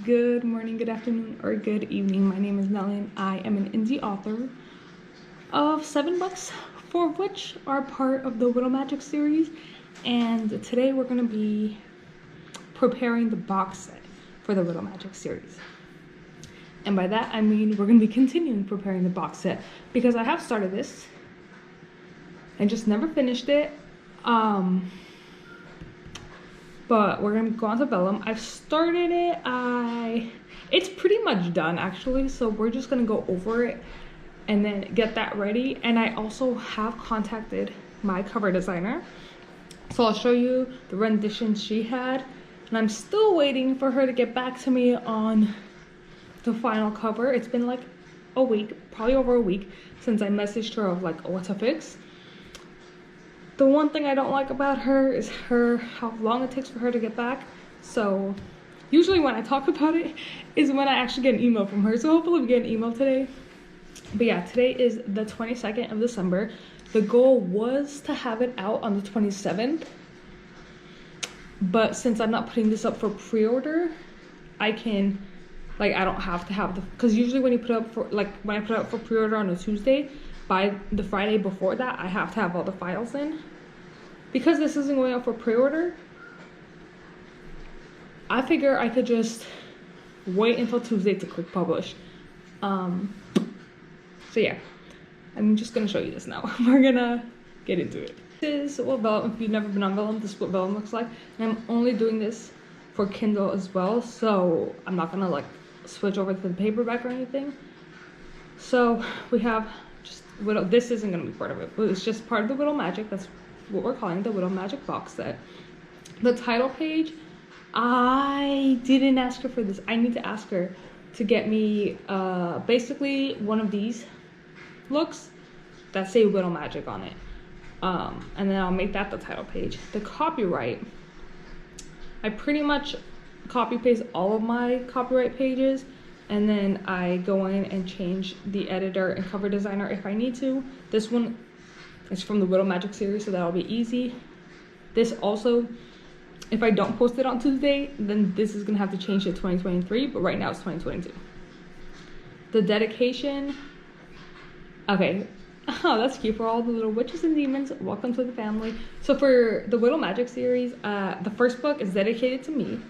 Good morning, good afternoon, or good evening. My name is Nelly and I am an indie author of 7 books, 4 of which are part of the Whittle Magic series. And today we're going to be preparing the box set for the Whittle Magic series. And by that I mean we're going to be continuing preparing the box set because I have started this and just never finished it. But we're gonna go on to vellum. I've started it. It's pretty much done actually, so we're just gonna go over it and then get that ready. And I also have contacted my cover designer, so I'll show you the rendition she had, and I'm still waiting for her to get back to me on the final cover. It's been like a week, probably over a week, since I messaged her of like what to fix. The one thing I don't like about her is how long it takes for her to get back. So usually when I talk about it is when I actually get an email from her. So hopefully we get an email today. But yeah, today is the 22nd of December. The goal was to have it out on the 27th. But since I'm not putting this up for pre-order, I don't have to have because usually when you put up for, when I put up for pre-order on a Tuesday, by the Friday before that, I have to have all the files in. Because this isn't going out for pre-order, I figure I could just wait until Tuesday to click publish. So yeah, I'm just gonna show you this now. We're gonna get into it. This is what vellum, if you've never been on vellum, this is what vellum looks like. And I'm only doing this for Kindle as well, so I'm not gonna like switch over to the paperback or anything. So we have this isn't going to be part of it, but it's just part of the Whittle Magic. That's what we're calling the Whittle Magic box set. The title page, I didn't ask her for this. I need to ask her to get me basically one of these looks that say Whittle Magic on it, and then I'll make that the title page. The copyright, I pretty much copy paste all of my copyright pages, and then I go in and change the editor and cover designer if I need to. This one is from the Whittle Magic series, so that'll be easy. This also, if I don't post it on Tuesday, then this is gonna have to change to 2023, but right now it's 2022. The dedication, okay, oh, that's cute. For all the little witches and demons, welcome to the family. So for the Whittle Magic series, the first book is dedicated to me.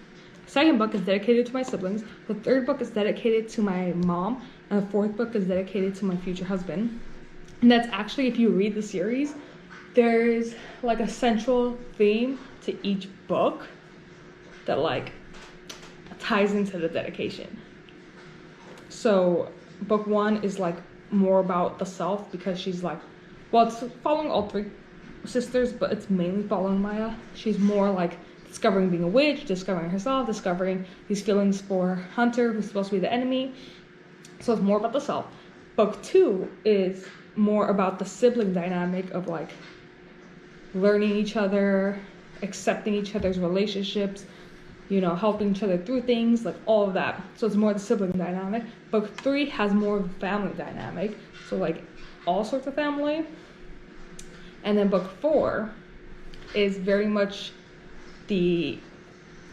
Second book is dedicated to my siblings. The third book is dedicated to my mom. And the fourth book is dedicated to my future husband. And that's actually, if you read the series, there's like a central theme to each book that like ties into the dedication. So book 1 is like more about the self, because she's like, well, it's following all 3 sisters, but it's mainly following Maya. She's more like discovering being a witch, discovering herself, discovering these feelings for Hunter, who's supposed to be the enemy. So it's more about the self. Book 2 is more about the sibling dynamic of like learning each other, accepting each other's relationships, you know, helping each other through things, like all of that. So it's more the sibling dynamic. Book 3 has more of a family dynamic, so like all sorts of family. And then book 4 is very much the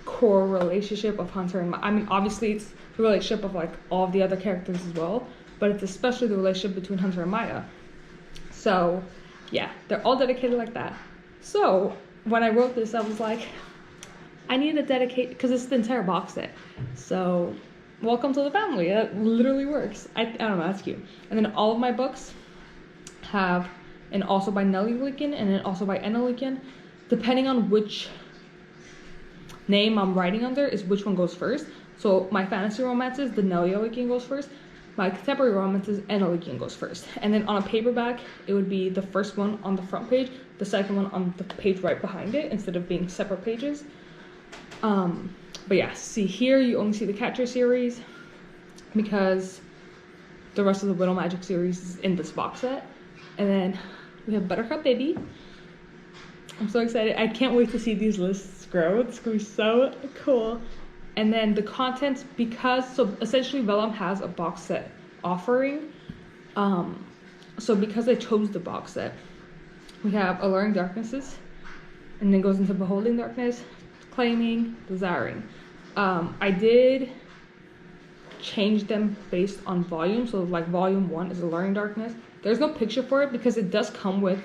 core relationship of Hunter and Maya. I mean, obviously it's the relationship of like all of the other characters as well, but it's especially the relationship between Hunter and Maya. So yeah, they're all dedicated like that. So when I wrote this, I was like, I need to dedicate, because it's the entire box set. So welcome to the family. That literally works. I don't know, that's cute. And then all of my books have, and also by Nelly Lincoln, and then also by Anna Lincoln, depending on which name I'm writing under is which one goes first. So my fantasy romances, the Nelly Lincoln goes first. My contemporary romances, Anna Lincoln goes first. And then on a paperback, it would be the first one on the front page, the second one on the page right behind it, instead of being separate pages. But yeah, see here, you only see the Catcher series because the rest of the Whittle Magic series is in this box set. And then we have Buttercup Baby. I'm so excited. I can't wait to see these lists grow. It's gonna be so cool. And then the contents, so essentially Vellum has a box set offering. So because I chose the box set, we have Alluring Darknesses, and then goes into Beholding Darkness, Claiming, Desiring. I did change them based on volume. So like volume 1 is Alluring Darkness. There's no picture for it because it does come with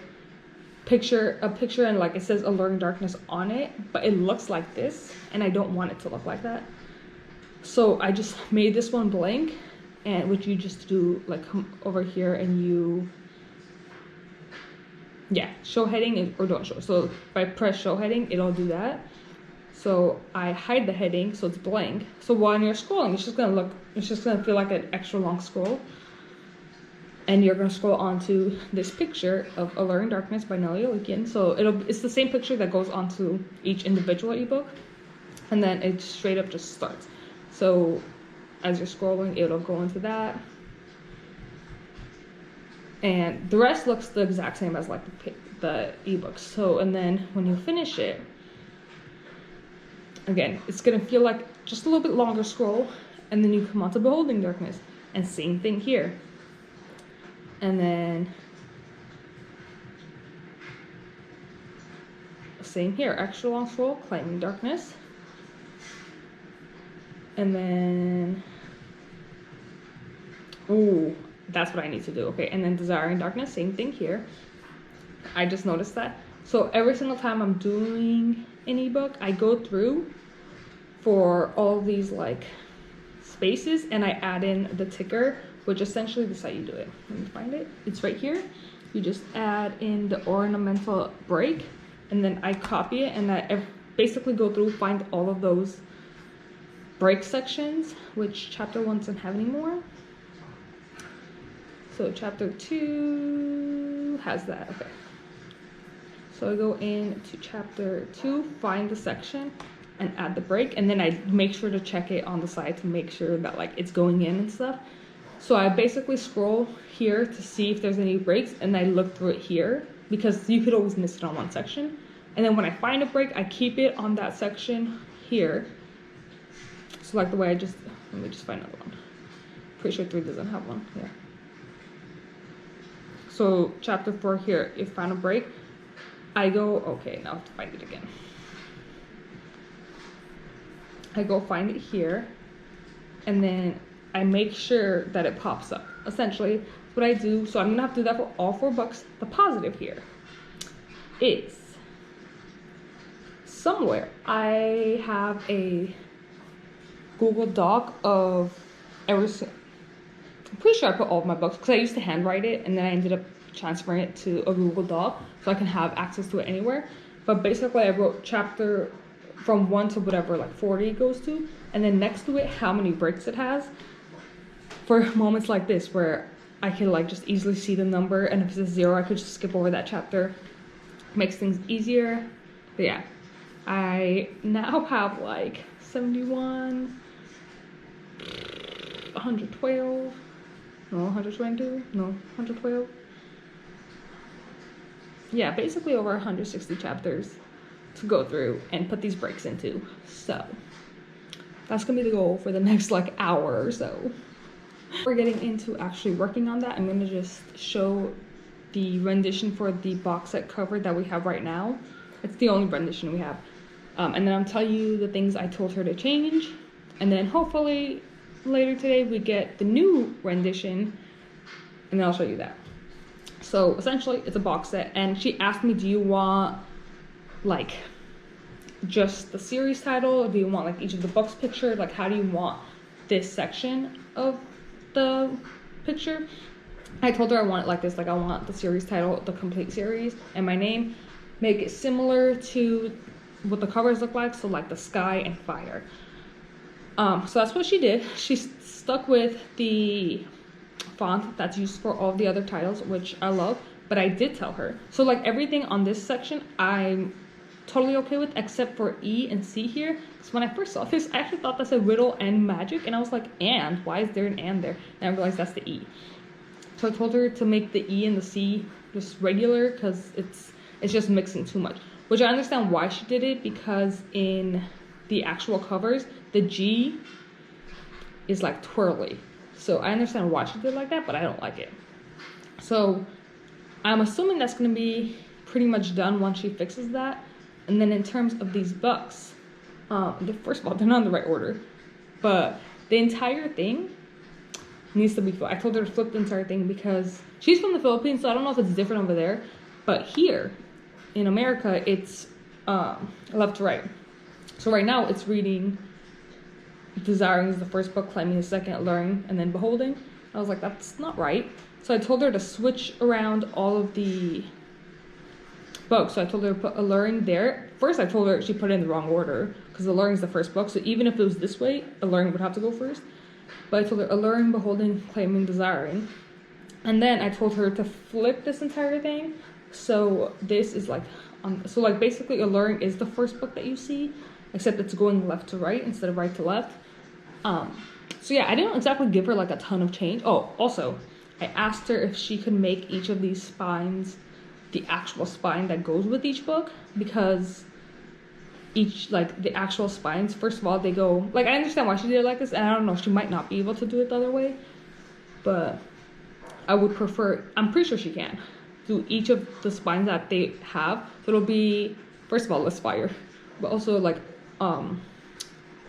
a picture and like it says Alluring Darkness on it, but it looks like this and I don't want it to look like that. So I just made this one blank, and which you just do like come over here and you, yeah, show heading or don't show. So if I press show heading, it'll do that. So I hide the heading so it's blank. So when you're scrolling, it's just gonna feel like an extra long scroll. And you're gonna scroll onto this picture of Alluring Darkness by Nellie Olikian. So it's the same picture that goes onto each individual ebook, and then it straight up just starts. So as you're scrolling, it'll go into that. And the rest looks the exact same as like the ebooks. So, and then when you finish it, again, it's gonna feel like just a little bit longer scroll, and then you come onto Beholding Darkness, and same thing here. And then same here, extra long scroll, Claiming Darkness. And then, oh, that's what I need to do. Okay, and then Desiring Darkness, same thing here. I just noticed that. So every single time I'm doing an ebook, I go through for all these like spaces and I add in the ticker, which essentially this is how you do it. Let me find it. It's right here. You just add in the ornamental break, and then I copy it, and I basically go through, find all of those break sections, which chapter 1 doesn't have anymore. So chapter 2 has that. Okay. So I go into chapter 2, find the section, and add the break, and then I make sure to check it on the side to make sure that like it's going in and stuff. So I basically scroll here to see if there's any breaks, and I look through it here because you could always miss it on one section. And then when I find a break, I keep it on that section here. So like the way let me just find another one. Pretty sure 3 doesn't have one. Yeah. So chapter 4 here, if found a break, I go, okay, now I have to find it again. I go find it here, and then I make sure that it pops up. Essentially, what I do, so I'm gonna have to do that for all 4 books. The positive here is somewhere I have a Google Doc of I'm pretty sure I put all of my books because I used to handwrite it, and then I ended up transferring it to a Google Doc so I can have access to it anywhere. But basically, I wrote chapter from 1 to whatever like 40 goes to, and then next to it how many breaks it has for moments like this where I can like just easily see the number, and if it's a 0 I could just skip over that chapter. Makes things easier. But yeah, I now have like 71, 112, no, 122, no, 112. Yeah, basically over 160 chapters to go through and put these breaks into. So that's gonna be the goal for the next like hour or so. We're getting into actually working on that. I'm gonna just show the rendition for the box set cover that we have right now. It's the only rendition we have. And then I'll tell you the things I told her to change. And then hopefully later today we get the new rendition, and then I'll show you that. So essentially it's a box set, and she asked me, do you want like just the series title, or do you want like each of the books pictured? Like how do you want this section of the picture? I told her I want it like this, like I want the series title, the complete series, and my name. Make it similar to what the covers look like, so like the sky and fire. So that's what she did. She stuck with the font that's used for all the other titles, which I love, but I did tell her. So like everything on this section, I'm totally okay with, except for E and C here. Because when I first saw this, I actually thought that said Whittle and Magic, and I was like, and? Why is there an and there? And I realized that's the E. So I told her to make the E and the C just regular, because it's just mixing too much. Which I understand why she did it, because in the actual covers, the G is like twirly. So I understand why she did it like that, but I don't like it. So I'm assuming that's going to be pretty much done once she fixes that. And then in terms of these books, first of all, they're not in the right order. But the entire thing needs to be flipped. I told her to flip the entire thing because she's from the Philippines, so I don't know if it's different over there. But here in America, it's left to right. So right now it's reading Desiring is the first book, Claiming is second, Alluring, and then Beholding. I was like, that's not right. So I told her to switch around all of the books. So I told her to put Alluring there. First I told her she put it in the wrong order because Alluring is the first book. So even if it was this way, Alluring would have to go first. But I told her Alluring, Beholding, Claiming, Desiring. And then I told her to flip this entire thing. So this is like, so like basically Alluring is the first book that you see, except it's going left to right instead of right to left. So yeah, I didn't exactly give her like a ton of change. Oh, also, I asked her if she could make each of these spines the actual spine that goes with each book, because each, like the actual spines, first of all, they go, like I understand why she did it like this, and I don't know, she might not be able to do it the other way, but I would prefer, I'm pretty sure she can do each of the spines that they have. So it'll be, first of all, less fire, but also like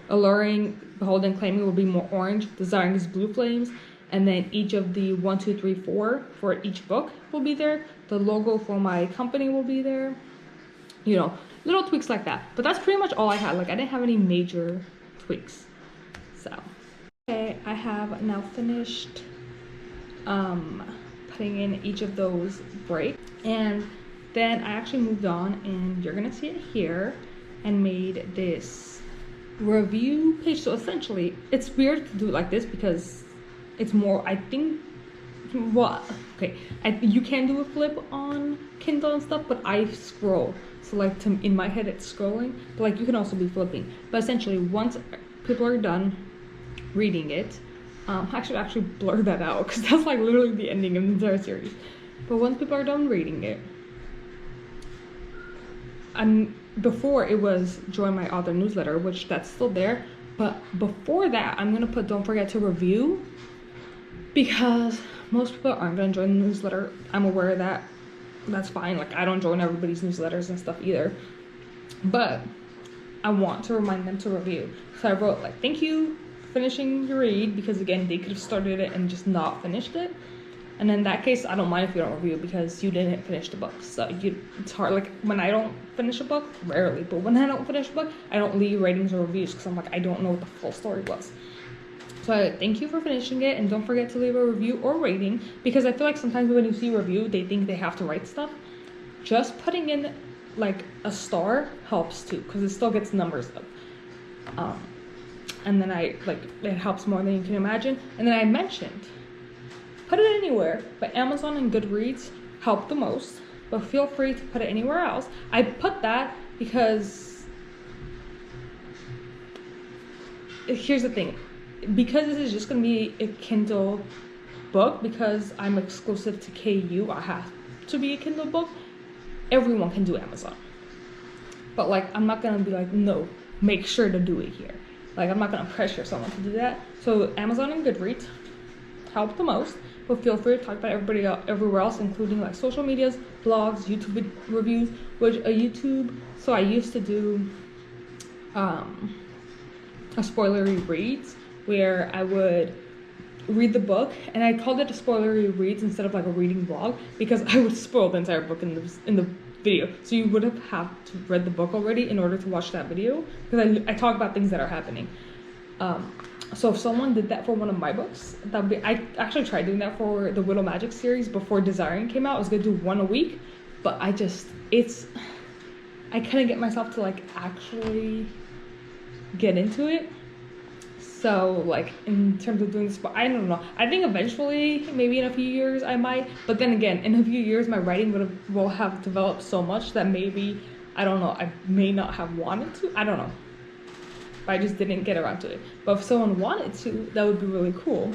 Alluring, Beholding, Claiming will be more orange, Desiring is blue flames, and then each of the 1, 2, 3, 4 for each book will be there. The logo for my company will be there. You know, little tweaks like that. But that's pretty much all I had. Like I didn't have any major tweaks. So okay, I have now finished putting in each of those breaks, and then I actually moved on, and you're gonna see it here, and made this review page. So essentially it's weird to do it like this because it's more, I think, well, okay, you can do a flip on Kindle and stuff, but I scroll, so like in my head it's scrolling, but like you can also be flipping. But essentially once people are done reading it, I should actually blur that out because that's like literally the ending of the entire series. But once people are done reading it, before it was join my author newsletter, which that's still there, but before that I'm gonna put don't forget to review, because most people aren't gonna join the newsletter. I'm aware of that. That's fine. Like I don't join everybody's newsletters and stuff either, but I want to remind them to review. So I wrote like, thank you for finishing your read, because again, they could have started it and just not finished it. And in that case, I don't mind if you don't review because you didn't finish the book. So it's hard. Like when I don't finish a book, rarely, but when I don't finish a book, I don't leave ratings or reviews because I'm like, I don't know what the full story was. So thank you for finishing it, and don't forget to leave a review or rating, because I feel like sometimes when you see review, they think they have to write stuff. Just putting in like a star helps too, because it still gets numbers up. And then it helps more than you can imagine. And then I mentioned, put it anywhere, but Amazon and Goodreads help the most, but feel free to put it anywhere else. I put that because here's the thing, because this is just gonna be a Kindle book, because I'm exclusive to KU, I have to be a Kindle book. Everyone can do Amazon, but like I'm not gonna be like, no, make sure to do it here. Like I'm not gonna pressure someone to do that. So Amazon and Goodreads help the most, but feel free to talk about everybody else, everywhere else, including like social medias, blogs, YouTube reviews, which so I used to do a spoilery reads, where I would read the book, and I called it a spoilery reads instead of like a reading blog, because I would spoil the entire book in the video. So you would have to read the book already in order to watch that video, because I talk about things that are happening. So if someone did that for one of my books, that would be, I actually tried doing that for the Whittle Magic series before Desiring came out. I was gonna do one a week, but I couldn't get myself to like actually get into it. So like in terms of doing this, but I don't know. I think eventually, maybe in a few years I might, but then again, in a few years my writing will have developed so much that maybe, I don't know, I may not have wanted to, I don't know. But I just didn't get around to it. But if someone wanted to, that would be really cool.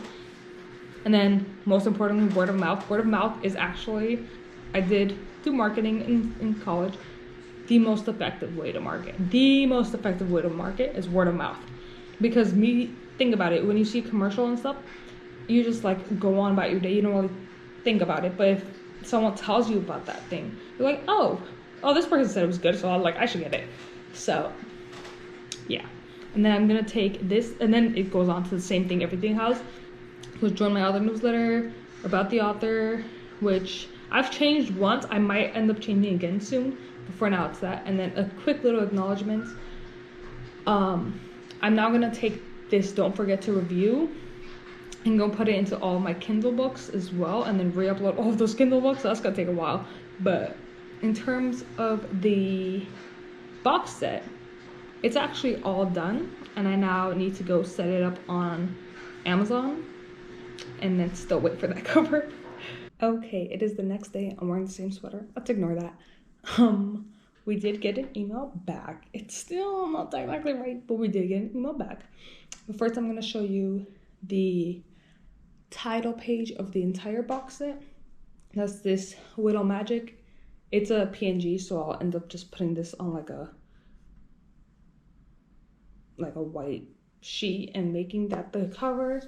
And then most importantly, word of mouth. Word of mouth is actually, I did do marketing in college. The most effective way to market. The most effective way to market is word of mouth. Because think about it, when you see a commercial and stuff, you just like go on about your day, you don't really think about it. But if someone tells you about that thing, you're like, oh, this person said it was good, so I should get it. So yeah. And then I'm gonna take this, and then it goes on to the same thing everything has. So join my other newsletter about the author, which I've changed once. I might end up changing again soon, but for now it's that. And then a quick little acknowledgement. I'm now gonna take this don't forget to review and go put it into all my Kindle books as well, and then re-upload all of those Kindle books. So that's gonna take a while. But in terms of the box set, it's actually all done, and I now need to go set it up on Amazon and then still wait for that cover. Okay, it is the next day. I'm wearing the same sweater. Let's ignore that. We did get an email back. It's still not technically right, but we did get an email back. But first I'm gonna show you the title page of the entire box set. That's this Whittle Magic. It's a PNG, so I'll end up just putting this on like a white sheet and making that the cover.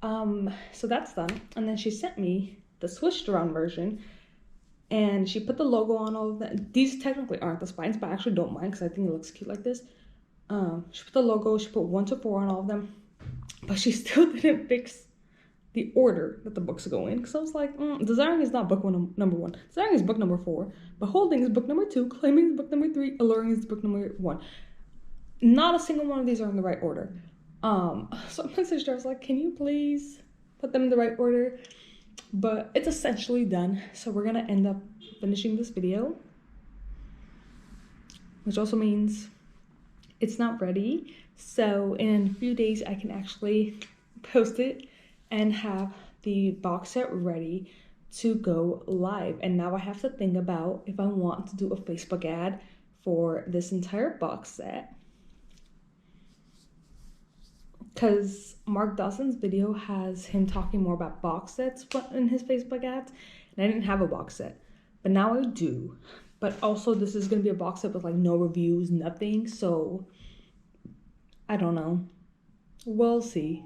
So that's done. And then she sent me the swished around version, and she put the logo on all of that. These technically aren't the spines, but I actually don't mind because I think it looks cute like this. She put the logo, she put 1 to 4 on all of them, but she still didn't fix the order that the books go in, because I was like, Desiring is not book number 1. Desiring is book number 4. Beholding is book number 2. Claiming is book number 3. Alluring is book number 1. Not a single one of these are in the right order. So I messaged her, I was like, can you please put them in the right order? But it's essentially done, so we're gonna end up finishing this video, which also means it's not ready. So in a few days I can actually post it and have the box set ready to go live. And now I have to think about if I want to do a Facebook ad for this entire box set, because Mark Dawson's video has him talking more about box sets in his Facebook ads, and I didn't have a box set, but now I do. But also this is gonna be a box set with like no reviews, nothing, so I don't know. We'll see.